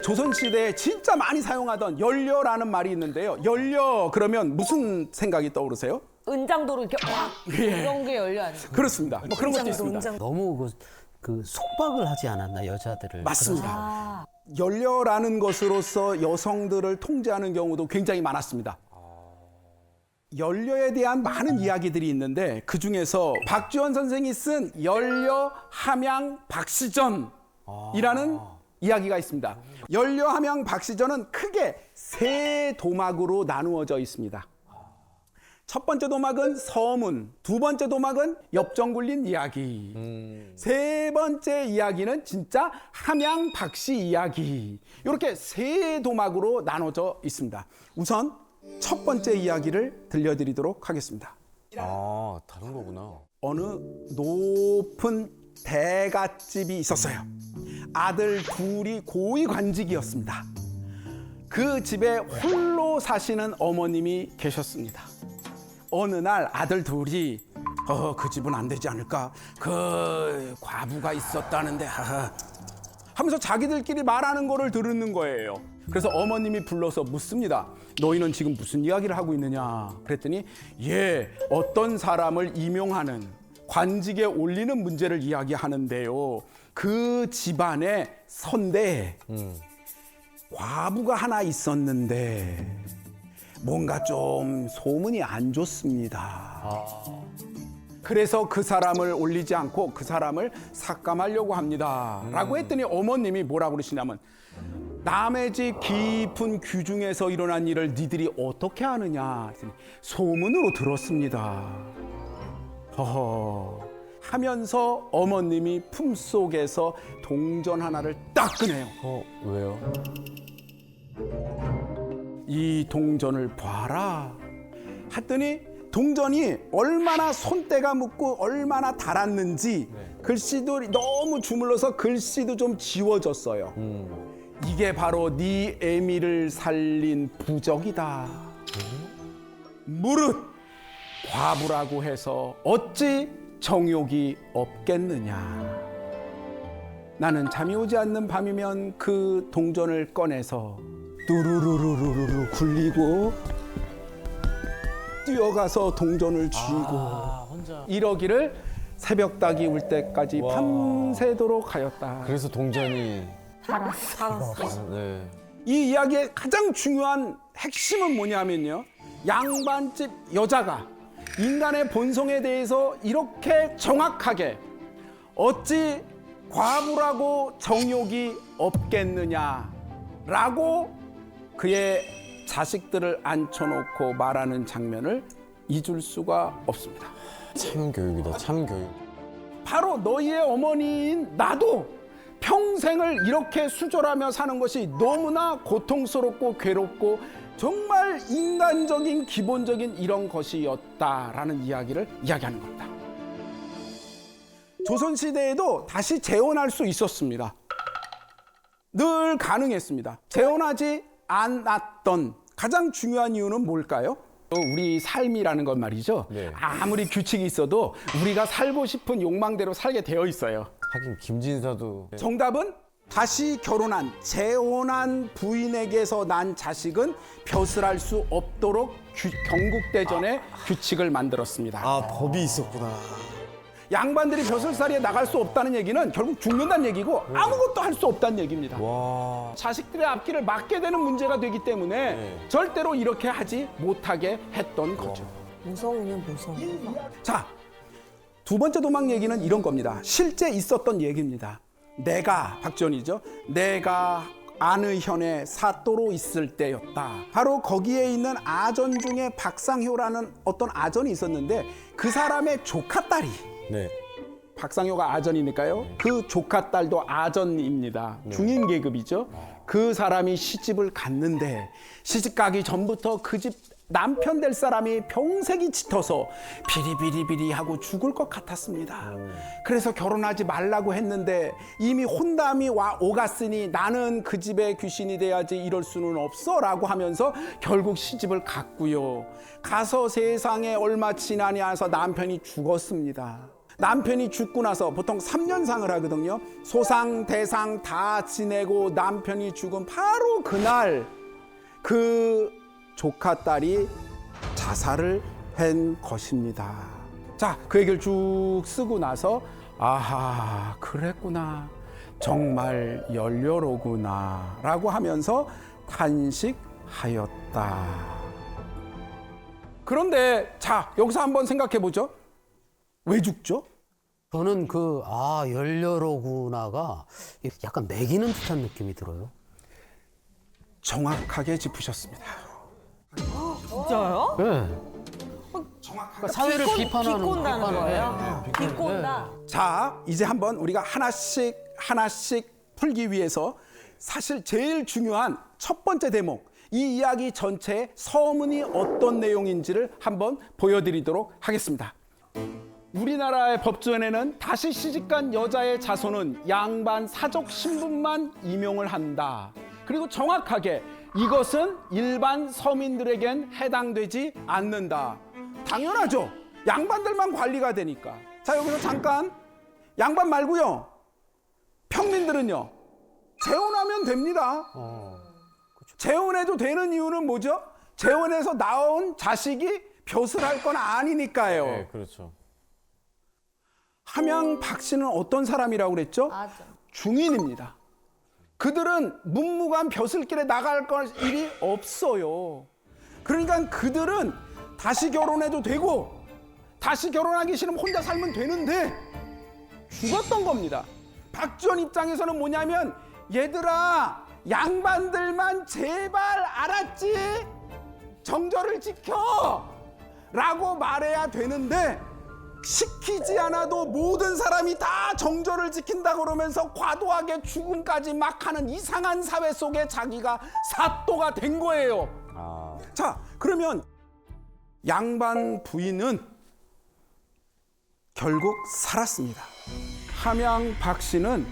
조선시대에 진짜 많이 사용하던 연려라는 말이 있는데요. 연려 그러면 무슨 생각이 떠오르세요? 은장도로 이렇게 확 이런 게 열려 아니에요? 그렇습니다. 뭐 그런 것도 있습니다. 너무 그 속박을 하지 않았나 여자들을. 맞습니다. 연려라는 것으로서 여성들을 통제하는 경우도 굉장히 많았습니다. 연려에 대한 많은 이야기들이 있는데 그 중에서 박주원 선생이 쓴 연려 함양 박시전이라는 이야기가 있습니다. 연려 함양 박시전은 크게 세 도막으로 나누어져 있습니다. 첫 번째 도막은 서문, 두 번째 도막은 엽정 굴린 이야기, 세 번째 이야기는 진짜 함양 박씨 이야기. 이렇게 세 도막으로 나눠져 있습니다. 우선 첫 번째 이야기를 들려드리도록 하겠습니다. 아, 다른 거구나. 어느 높은 대갓집이 있었어요. 아들 둘이 고위관직이었습니다. 그 집에 홀로 사시는 어머님이 계셨습니다. 어느 날 아들 둘이 그 집은 안 되지 않을까? 그 과부가 있었다는데 하면서 자기들끼리 말하는 거를 들은 거예요. 그래서 어머님이 불러서 묻습니다. 너희는 지금 무슨 이야기를 하고 있느냐? 그랬더니 어떤 사람을 임용하는 관직에 올리는 문제를 이야기하는데요. 그 집안에 선대에 과부가 하나 있었는데 뭔가 좀 소문이 안 좋습니다. 그래서 그 사람을 올리지 않고 그 사람을 삭감하려고 합니다. 라고 했더니 어머님이 뭐라고 그러시냐면 남의 집 깊은 귀중에서 일어난 일을 니들이 어떻게 아느냐 했더니 소문으로 들었습니다. 허허 하면서 어머님이 품속에서 동전 하나를 딱 꺼내요. 왜요? 이 동전을 봐라 했더니 동전이 얼마나 손때가 묻고 얼마나 달았는지 글씨도 너무 주물러서 글씨도 좀 지워졌어요. 이게 바로 네 애미를 살린 부적이다. 무릇 과부라고 해서 어찌 정욕이 없겠느냐. 나는 잠이 오지 않는 밤이면 그 동전을 꺼내서 뚜루루루루루 굴리고 뛰어가서 동전을 쥐고 이러기를 새벽닭이 울 때까지 밤새도록 하였다. 그래서 동전이 살았어. 네. 이 이야기의 가장 중요한 핵심은 뭐냐면요. 양반집 여자가 인간의 본성에 대해서 이렇게 정확하게 어찌 과부라고 정욕이 없겠느냐라고 그의 자식들을 앉혀놓고 말하는 장면을 잊을 수가 없습니다. 참 교육이다. 참 교육. 바로 너희의 어머니인 나도 평생을 이렇게 수절하며 사는 것이 너무나 고통스럽고 괴롭고 정말 인간적인 기본적인 이런 것이었다라는 이야기를 이야기하는 겁니다. 조선시대에도 다시 재혼할 수 있었습니다. 늘 가능했습니다. 재혼하지 않았던 가장 중요한 이유는 뭘까요? 우리 삶이라는 건 말이죠. 네. 아무리 규칙이 있어도 우리가 살고 싶은 욕망대로 살게 되어 있어요. 하긴 김진사도 정답은 다시 결혼한 재혼한 부인에게서 난 자식은 벼슬할 수 없도록 경국대전에 규칙을 만들었습니다. 아, 법이 있었구나. 양반들이 벼슬살이에 나갈 수 없다는 얘기는 결국 죽는다는 얘기고 아무것도 할 수 없다는 얘기입니다. 와. 자식들의 앞길을 막게 되는 문제가 되기 때문에 절대로 이렇게 하지 못하게 했던 거죠. 무서우면 무서워. 자, 두 번째 도망 얘기는 이런 겁니다. 실제 있었던 얘기입니다. 내가 박지원이죠. 내가 안의현의 사또로 있을 때였다. 바로 거기에 있는 아전 중에 박상효라는 어떤 아전이 있었는데 그 사람의 조카딸이 네. 박상효가 아전이니까요. 그 조카딸도 아전입니다. 중인 계급이죠. 그 사람이 시집을 갔는데 시집 가기 전부터 그 집 남편 될 사람이 병색이 짙어서 비리비리비리하고 죽을 것 같았습니다. 그래서 결혼하지 말라고 했는데 이미 혼담이 오갔으니 나는 그 집의 귀신이 돼야지 이럴 수는 없어 라고 하면서 결국 시집을 갔고요. 가서 세상에 얼마 지나냐서 남편이 죽었습니다. 남편이 죽고 나서 보통 3년상을 하거든요. 소상 대상 다 지내고 남편이 죽은 바로 그날 그 조카 딸이 자살을 한 것입니다. 자, 그 얘기를 쭉 쓰고 나서 아하, 그랬구나. 정말 연료로구나 라고 하면서 탄식하였다. 그런데 자, 여기서 한번 생각해 보죠. 왜 죽죠? 저는 연료로구나가 약간 매기는 듯한 느낌이 들어요. 정확하게 짚으셨습니다. 진짜요? 네. 그러니까 사회를 비판하는 비꼰다는 비판을 거예요? 비꼰다. 자, 이제 한번 우리가 하나씩 풀기 위해서 사실 제일 중요한 첫 번째 대목, 이 이야기 전체의 서문이 어떤 내용인지를 한번 보여드리도록 하겠습니다. 우리나라의 법조에는 다시 시집간 여자의 자손은 양반 사적 신분만 임용을 한다. 그리고 정확하게 이것은 일반 서민들에겐 해당되지 않는다. 당연하죠. 양반들만 관리가 되니까. 자, 여기서 잠깐 양반 말고요. 평민들은요. 재혼하면 됩니다. 재혼해도 되는 이유는 뭐죠? 재혼해서 나온 자식이 벼슬 할 건 아니니까요. 네, 그렇죠. 함양 박 씨는 어떤 사람이라고 그랬죠? 맞아. 중인입니다. 그들은 문무관 벼슬길에 나갈 일이 없어요. 그러니까 그들은 다시 결혼해도 되고 다시 결혼하기 싫으면 혼자 살면 되는데 죽었던 겁니다. 박지원 입장에서는 뭐냐면 얘들아, 양반들만 제발 알았지? 정절을 지켜! 라고 말해야 되는데 시키지 않아도 모든 사람이 다 정절을 지킨다 그러면서 과도하게 죽음까지 막 하는 이상한 사회 속에 자기가 사또가 된 거예요. 자, 그러면 양반 부인은 결국 살았습니다. 함양 박 씨는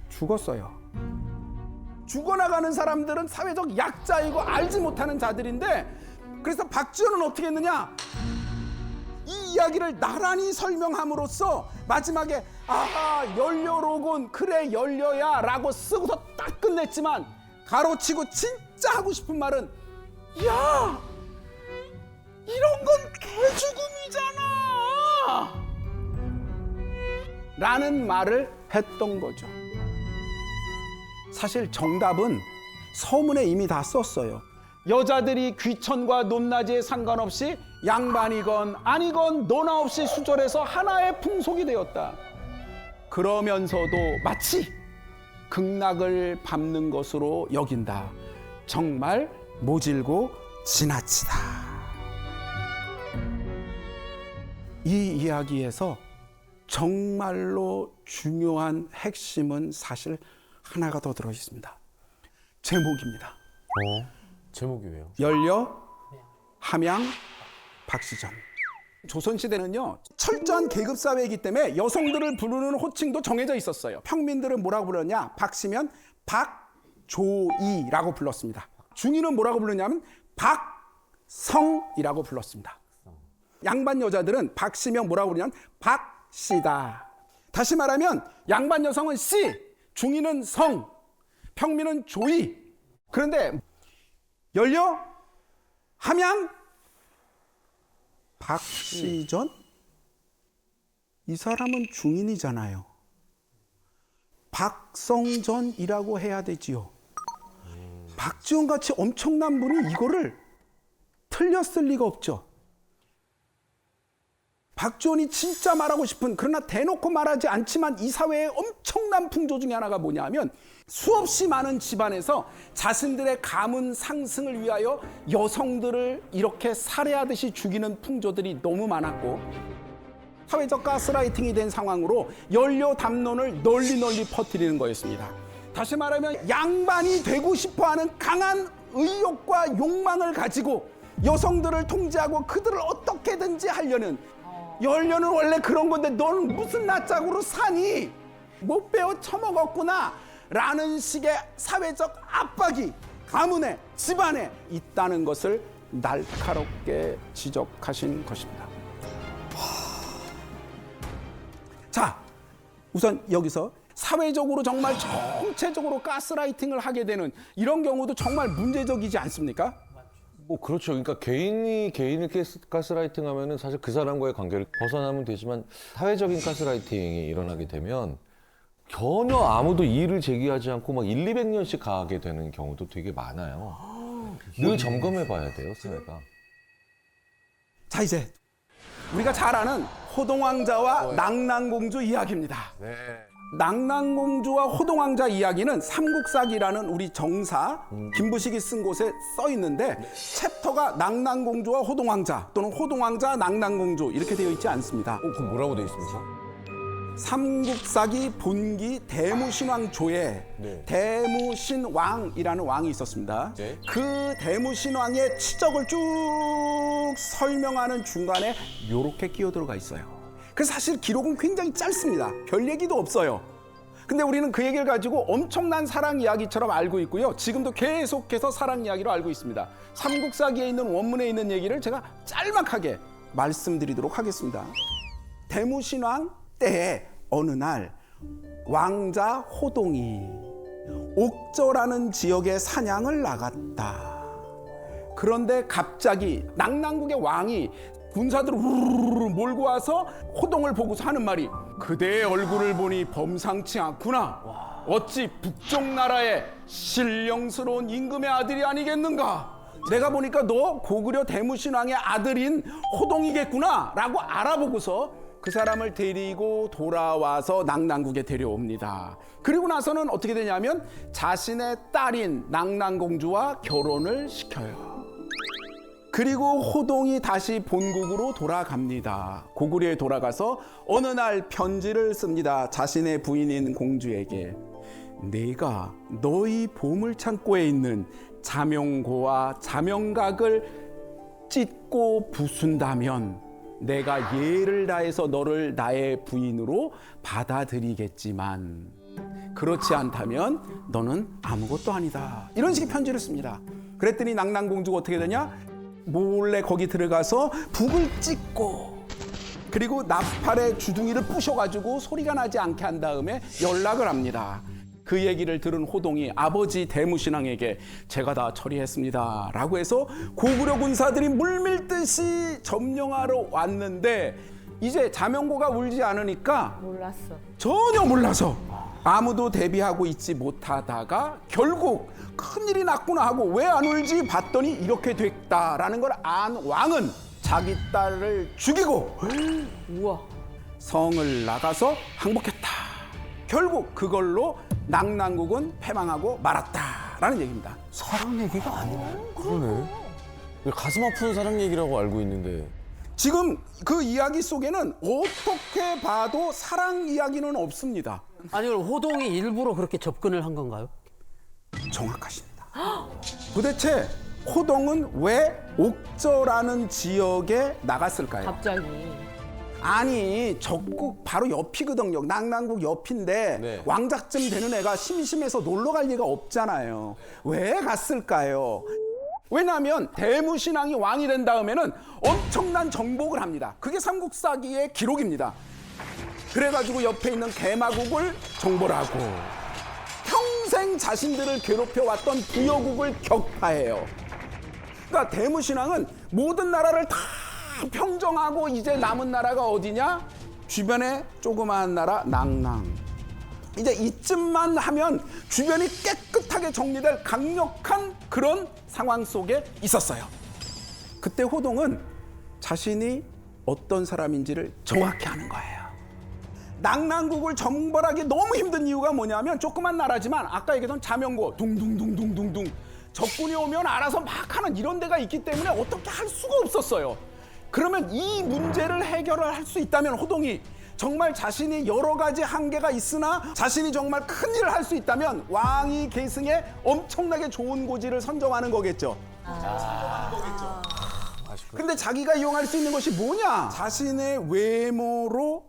죽었어요. 죽어나가는 사람들은 사회적 약자이고 알지 못하는 자들인데, 그래서 박지원은 어떻게 했느냐? 이 이야기를 나란히 설명함으로써 마지막에 아하, 연료로군, 그래 연료야 라고 쓰고서 딱 끝냈지만 가로치고 진짜 하고 싶은 말은 야, 이런 건 개죽음이잖아 라는 말을 했던 거죠. 사실 정답은 서문에 이미 다 썼어요. 여자들이 귀천과 높낮이에 상관없이 양반이건 아니건 너나 없이 수절해서 하나의 풍속이 되었다. 그러면서도 마치 극락을 밟는 것으로 여긴다. 정말 모질고 지나치다. 이 이야기에서 정말로 중요한 핵심은 사실 하나가 더 들어 있습니다. 제목입니다. 제목이 왜요? 연려, 함양, 박시전. 조선시대는요, 철저한 계급사회이기 때문에 여성들을 부르는 호칭도 정해져 있었어요. 평민들은 뭐라고 불렀냐? 박씨면 박조이라고 불렀습니다. 중인은 뭐라고 불렀냐면 박성이라고 불렀습니다. 양반 여자들은 박씨면 뭐라고 부르냐면 박씨다. 다시 말하면 양반 여성은 씨, 중인은 성, 평민은 조이. 그런데 연려, 함양, 박시전? 이 사람은 중인이잖아요. 박성전이라고 해야 되지요. 박지원 같이 엄청난 분이 이거를 틀렸을 리가 없죠. 박지원이 진짜 말하고 싶은, 그러나 대놓고 말하지 않지만 이 사회의 엄청난 풍조 중에 하나가 뭐냐면 수없이 많은 집안에서 자신들의 가문 상승을 위하여 여성들을 이렇게 살해하듯이 죽이는 풍조들이 너무 많았고, 사회적 가스라이팅이 된 상황으로 연료 담론을 널리 퍼뜨리는 거였습니다. 다시 말하면 양반이 되고 싶어하는 강한 의욕과 욕망을 가지고 여성들을 통제하고 그들을 어떻게든지 하려는, 연료는 원래 그런 건데 너는 무슨 낯짝으로 사니? 못 배워 처먹었구나 라는 식의 사회적 압박이 가문에, 집안에 있다는 것을 날카롭게 지적하신 것입니다. 우선 여기서 사회적으로 정말 전체적으로 가스라이팅을 하게 되는 이런 경우도 정말 문제적이지 않습니까? 뭐 그렇죠. 그러니까 개인이 개인을 가스라이팅하면은 사실 그 사람과의 관계를 벗어나면 되지만 사회적인 가스라이팅이 일어나게 되면 전혀 아무도 이의를 제기하지 않고 막 1, 200년씩 가게 되는 경우도 되게 많아요. 늘 점검해 봐야 돼요, 사회가. 자, 이제 우리가 잘 아는 호동왕자와 낙랑공주 이야기입니다. 네. 낙랑공주와 호동왕자 이야기는 삼국사기라는 우리 정사 김부식이 쓴 곳에 써 있는데 챕터가 낙랑공주와 호동왕자 또는 호동왕자 낙랑공주 이렇게 되어 있지 않습니다. 그럼 뭐라고 돼 있습니까? 삼국사기 본기 대무신왕조에 네. 대무신왕이라는 왕이 있었습니다. 네. 그 대무신왕의 치적을 쭉 설명하는 중간에 요렇게 끼어 들어가 있어요. 그래서 사실 기록은 굉장히 짧습니다. 별 얘기도 없어요. 근데 우리는 그 얘기를 가지고 엄청난 사랑 이야기처럼 알고 있고요. 지금도 계속해서 사랑 이야기로 알고 있습니다. 삼국사기에 있는 원문에 있는 얘기를 제가 짤막하게 말씀드리도록 하겠습니다. 대무신왕 때에 어느 날 왕자 호동이 옥저라는 지역에 사냥을 나갔다. 그런데 갑자기 낙랑국의 왕이 군사들을 우르르 몰고 와서 호동을 보고서 하는 말이 그대의 얼굴을 보니 범상치 않구나. 어찌 북쪽 나라의 신령스러운 임금의 아들이 아니겠는가? 내가 보니까 너 고구려 대무신왕의 아들인 호동이겠구나 라고 알아보고서 그 사람을 데리고 돌아와서 낙랑국에 데려옵니다. 그리고 나서는 어떻게 되냐면 자신의 딸인 낙랑공주와 결혼을 시켜요. 그리고 호동이 다시 본국으로 돌아갑니다. 고구려에 돌아가서 어느 날 편지를 씁니다. 자신의 부인인 공주에게. 내가 너희 보물창고에 있는 자명고와 자명각을 찢고 부순다면 내가 예를 다해서 너를 나의 부인으로 받아들이겠지만 그렇지 않다면 너는 아무것도 아니다. 이런 식의 편지를 씁니다. 그랬더니 낙랑공주가 어떻게 되냐? 몰래 거기 들어가서 북을 찍고 그리고 나팔의 주둥이를 부셔가지고 소리가 나지 않게 한 다음에 연락을 합니다. 그 얘기를 들은 호동이 아버지 대무신왕에게 제가 다 처리했습니다 라고 해서 고구려 군사들이 물밀듯이 점령하러 왔는데 이제 자명고가 울지 않으니까 몰랐어. 전혀 몰라서 아무도 대비하고 있지 못하다가 결국 큰일이 났구나 하고 왜 안 울지 봤더니 이렇게 됐다라는 걸 안 왕은 자기 딸을 죽이고 우와. 성을 나가서 항복했다. 결국 그걸로 낙랑국은 패망하고 말았다라는 얘기입니다. 사랑 얘기가 아니네. 그러네. 가슴 아픈 사랑 얘기라고 알고 있는데. 지금 그 이야기 속에는 어떻게 봐도 사랑 이야기는 없습니다. 아니 그럼 호동이 일부러 그렇게 접근을 한 건가요? 정확하십니다. 도대체 호동은 왜 옥저라는 지역에 나갔을까요? 갑자기. 아니 적국 바로 옆이거든요. 낙랑국 옆인데 네. 왕작쯤 되는 애가 심심해서 놀러 갈 리가 없잖아요. 왜 갔을까요? 왜냐하면 대무신왕이 왕이 된 다음에는 엄청난 정복을 합니다. 그게 삼국사기의 기록입니다. 그래가지고 옆에 있는 개마국을 정벌 하고 평생 자신들을 괴롭혀왔던 부여국을 격파해요. 그러니까 대무신왕은 모든 나라를 다 평정하고 이제 남은 나라가 어디냐? 주변에 조그마한 나라 낙랑. 이제 이쯤만 하면 주변이 깨끗하게 정리될 강력한 그런 상황 속에 있었어요. 그때 호동은 자신이 어떤 사람인지를 정확히 아는 거예요. 낙랑국을 정벌하기 너무 힘든 이유가 뭐냐면 조그만 나라지만 아까 얘기했던 자명고 둥둥둥둥둥둥 적군이 오면 알아서 막 하는 이런 데가 있기 때문에 어떻게 할 수가 없었어요. 그러면 이 문제를 해결을 할 수 있다면 호동이 정말 자신이 여러 가지 한계가 있으나 자신이 정말 큰 일을 할 수 있다면 왕위 계승에 엄청나게 좋은 고지를 선점하는 거겠죠. 근데 자기가 이용할 수 있는 것이 뭐냐? 자신의 외모로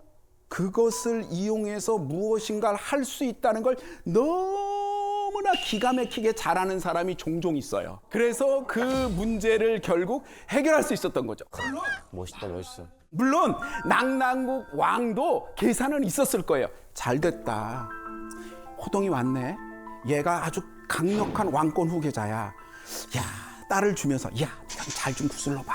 그것을 이용해서 무엇인가를 할 수 있다는 걸 너무나 기가 막히게 잘하는 사람이 종종 있어요. 그래서 그 문제를 결국 해결할 수 있었던 거죠. 멋있다, 멋있어. 물론 낙랑국 왕도 계산은 있었을 거예요. 잘 됐다. 호동이 왔네. 얘가 아주 강력한 왕권 후계자야. 야, 딸을 주면서 야, 네가 잘 좀 구슬러봐.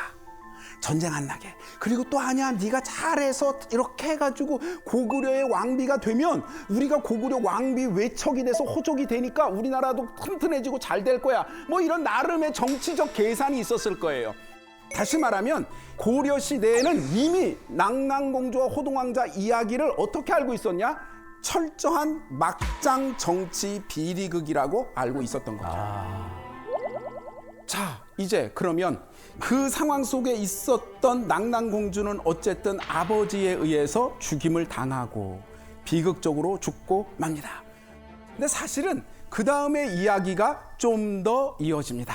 전쟁 안 나게. 그리고 또 아니야, 네가 잘해서 이렇게 해가지고 고구려의 왕비가 되면 우리가 고구려 왕비 외척이 돼서 호족이 되니까 우리나라도 튼튼해지고 잘 될 거야. 뭐 이런 나름의 정치적 계산이 있었을 거예요. 다시 말하면 고려 시대에는 이미 낙랑공주와 호동왕자 이야기를 어떻게 알고 있었냐? 철저한 막장 정치 비리극이라고 알고 있었던 거죠. 자, 이제 그러면 그 상황 속에 있었던 낙랑공주는 어쨌든 아버지에 의해서 죽임을 당하고 비극적으로 죽고 맙니다. 근데 사실은 그 다음에 이야기가 좀 더 이어집니다.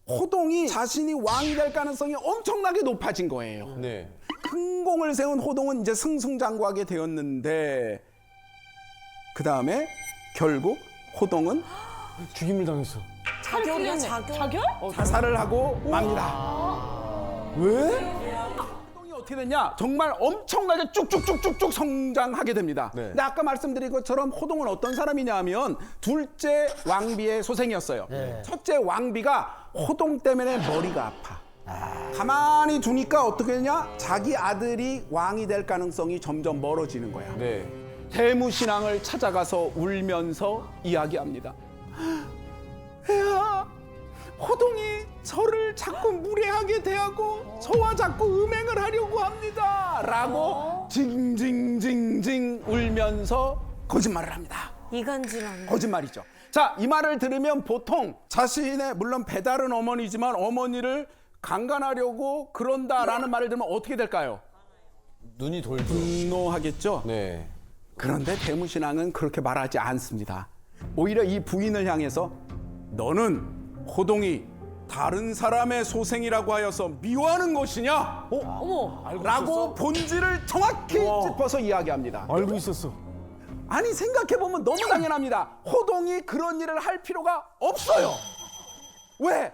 호동이 자신이 왕이 될 가능성이 엄청나게 높아진 거예요. 네. 큰 공을 세운 호동은 이제 승승장구하게 되었는데 그 다음에 결국 호동은 죽임을 당했어. 자격이야, 자격? 자살을 하고 맙니다. 왜? 호동이 어떻게 됐냐? 정말 엄청나게 쭉쭉쭉쭉쭉 성장하게 됩니다. 네. 근데 아까 말씀드린 것처럼 호동은 어떤 사람이냐 하면 둘째 왕비의 소생이었어요. 첫째 왕비가 호동 때문에 머리가 아파. 가만히 두니까 어떻게 되냐? 자기 아들이 왕이 될 가능성이 점점 멀어지는 거야. 네. 대무신앙을 찾아가서 울면서 이야기합니다. 애야, 호동이 저를 자꾸 무례하게 대하고 저와 자꾸 음행을 하려고 합니다. 라고 징징징징 울면서 거짓말을 합니다. 이간질한. 거짓말이죠. 자, 이 말을 들으면 보통 자신의 물론 배다른 어머니지만 어머니를 강간하려고 그런다라는 말을 들으면 어떻게 될까요? 눈이 돌죠. 분노하겠죠. 네. 그런데 대무신앙은 그렇게 말하지 않습니다. 오히려 이 부인을 향해서 너는 호동이 다른 사람의 소생이라고 하여서 미워하는 것이냐? 어머. 라고 본질을 정확히 짚어서 이야기합니다. 알고 있었어. 아니 생각해보면 너무 당연합니다. 호동이 그런 일을 할 필요가 없어요. 왜?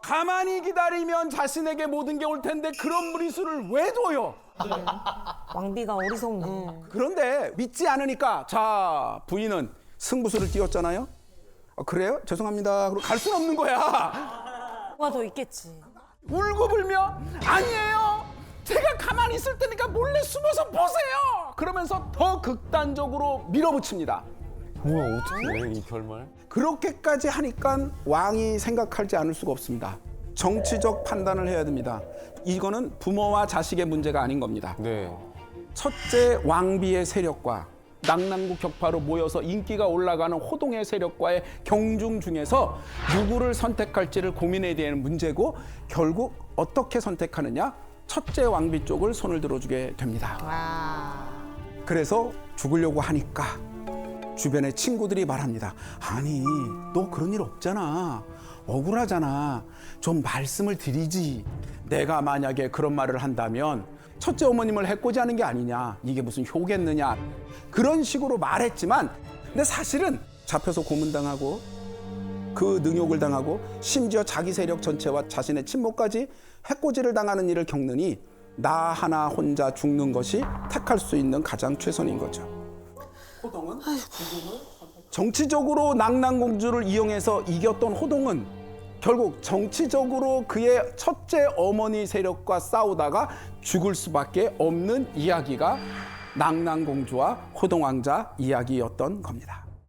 가만히 기다리면 자신에게 모든 게 올 텐데 그런 무리수를 왜 둬요? 왕비가 어리석네. 그런데 믿지 않으니까 자, 부인은 승부수를 띄웠잖아요. 그래요? 죄송합니다. 그리고 갈 수는 없는 거야. 뭐가 더 있겠지. 울고불며 아니에요. 제가 가만히 있을 테니까 몰래 숨어서 보세요. 그러면서 더 극단적으로 밀어붙입니다. 뭐야 어떻게 해, 이 결말? 그렇게까지 하니까 왕이 생각하지 않을 수가 없습니다. 정치적 판단을 해야 됩니다. 이거는 부모와 자식의 문제가 아닌 겁니다. 네. 첫째 왕비의 세력과 낙랑국 격파로 모여서 인기가 올라가는 호동의 세력과의 경중 중에서 누구를 선택할지를 고민해야 되는 문제고 결국 어떻게 선택하느냐? 첫째 왕비 쪽을 손을 들어주게 됩니다. 그래서 죽으려고 하니까 주변의 친구들이 말합니다. 아니, 너 그런 일 없잖아. 억울하잖아. 좀 말씀을 드리지. 내가 만약에 그런 말을 한다면 첫째 어머님을 해코지하는 게 아니냐. 이게 무슨 효겠느냐. 그런 식으로 말했지만 근데 사실은 잡혀서 고문당하고 그 능욕을 당하고 심지어 자기 세력 전체와 자신의 친모까지 해코지를 당하는 일을 겪느니 나 하나 혼자 죽는 것이 택할 수 있는 가장 최선인 거죠. 호동은 정치적으로 낙랑공주를 이용해서 이겼던 호동은 결국 정치적으로 그의 첫째 어머니 세력과 싸우다가 죽을 수밖에 없는 이야기가 낙랑공주와 호동왕자 이야기였던 겁니다.